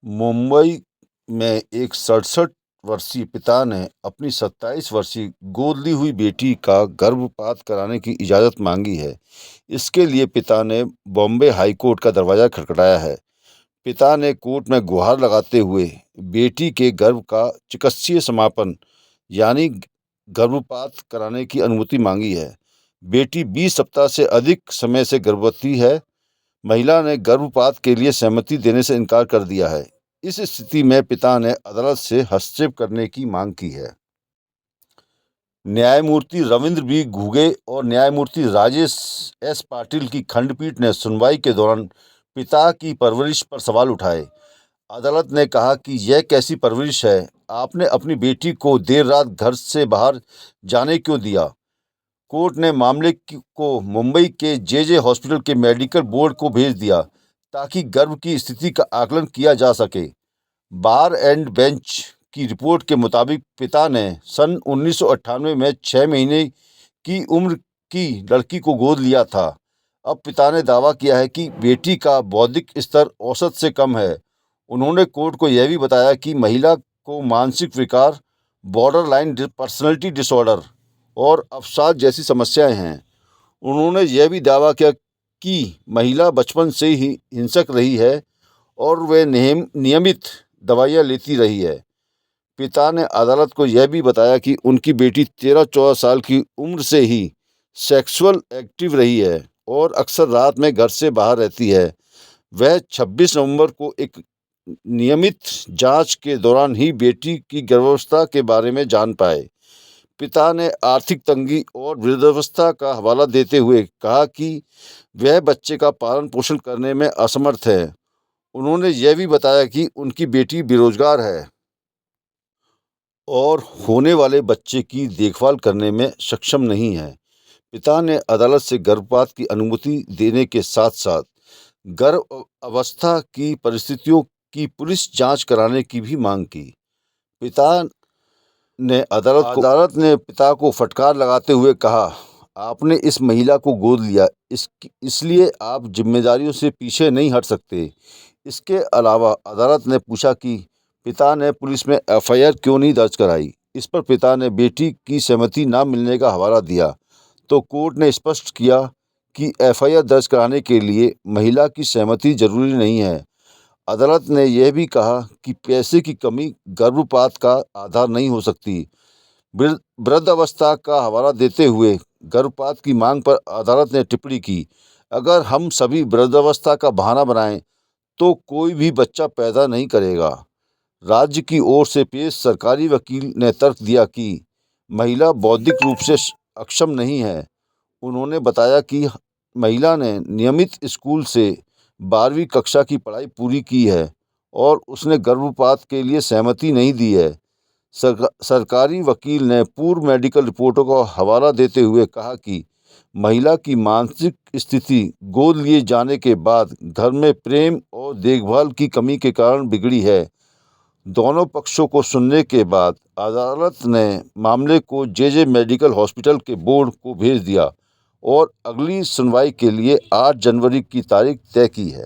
मुंबई में एक 67 वर्षीय पिता ने अपनी 27 वर्षीय गोद ली हुई बेटी का गर्भपात कराने की इजाज़त मांगी है। इसके लिए पिता ने बॉम्बे हाई कोर्ट का दरवाज़ा खटखटाया है। पिता ने कोर्ट में गुहार लगाते हुए बेटी के गर्भ का चिकित्सीय समापन यानी गर्भपात कराने की अनुमति मांगी है। बेटी 20 सप्ताह से अधिक समय से गर्भवती है। महिला ने गर्भपात के लिए सहमति देने से इनकार कर दिया है। इस स्थिति में पिता ने अदालत से हस्तक्षेप करने की मांग की है। न्यायमूर्ति रविंद्र बी घुगे और न्यायमूर्ति राजेश एस पाटिल की खंडपीठ ने सुनवाई के दौरान पिता की परवरिश पर सवाल उठाए। अदालत ने कहा कि यह कैसी परवरिश है, आपने अपनी बेटी को देर रात घर से बाहर जाने क्यों दिया। कोर्ट ने मामले को मुंबई के जे हॉस्पिटल के मेडिकल बोर्ड को भेज दिया ताकि गर्भ की स्थिति का आकलन किया जा सके। बार एंड बेंच की रिपोर्ट के मुताबिक पिता ने सन 1998 में 6 महीने की उम्र की लड़की को गोद लिया था। अब पिता ने दावा किया है कि बेटी का बौद्धिक स्तर औसत से कम है। उन्होंने कोर्ट को यह भी बताया कि महिला को मानसिक विकार, बॉर्डरलाइन पर्सनैलिटी डिसऑर्डर और अवसाद जैसी समस्याएं हैं। उन्होंने यह भी दावा किया कि महिला बचपन से ही हिंसक रही है और वे नियमित दवाइयां लेती रही है। पिता ने अदालत को यह भी बताया कि उनकी बेटी 13-14 साल की उम्र से ही सेक्सुअल एक्टिव रही है और अक्सर रात में घर से बाहर रहती है। वह 26 नवंबर को एक नियमित जांच के दौरान ही बेटी की गर्भावस्था के बारे में जान पाए। पिता ने आर्थिक तंगी और वृद्धावस्था का हवाला देते हुए कहा कि वह बच्चे का पालन पोषण करने में असमर्थ है। उन्होंने यह भी बताया कि उनकी बेटी बेरोजगार है और होने वाले बच्चे की देखभाल करने में सक्षम नहीं है। पिता ने अदालत से गर्भपात की अनुमति देने के साथ साथ गर्भ अवस्था की परिस्थितियों की पुलिस जांच कराने की भी मांग की। पिता ने अदालत ने पिता को फटकार लगाते हुए कहा, आपने इस महिला को गोद लिया, इसलिए आप जिम्मेदारियों से पीछे नहीं हट सकते। इसके अलावा अदालत ने पूछा कि पिता ने पुलिस में एफआईआर क्यों नहीं दर्ज कराई। इस पर पिता ने बेटी की सहमति न मिलने का हवाला दिया तो कोर्ट ने स्पष्ट किया कि एफआईआर दर्ज कराने के लिए महिला की सहमति जरूरी नहीं है। अदालत ने यह भी कहा कि पैसे की कमी गर्भपात का आधार नहीं हो सकती। वृद्धावस्था का हवाला देते हुए गर्भपात की मांग पर अदालत ने टिप्पणी की, अगर हम सभी वृद्धावस्था का बहाना बनाएं तो कोई भी बच्चा पैदा नहीं करेगा। राज्य की ओर से पेश सरकारी वकील ने तर्क दिया कि महिला बौद्धिक रूप से अक्षम नहीं है। उन्होंने बताया कि महिला ने नियमित स्कूल से 12वीं कक्षा की पढ़ाई पूरी की है और उसने गर्भपात के लिए सहमति नहीं दी है। सरकारी वकील ने पूर्व मेडिकल रिपोर्टों का हवाला देते हुए कहा कि महिला की मानसिक स्थिति गोद लिए जाने के बाद घर में प्रेम और देखभाल की कमी के कारण बिगड़ी है। दोनों पक्षों को सुनने के बाद अदालत ने मामले को जे मेडिकल हॉस्पिटल के बोर्ड को भेज दिया और अगली सुनवाई के लिए 8 जनवरी की तारीख तय की है।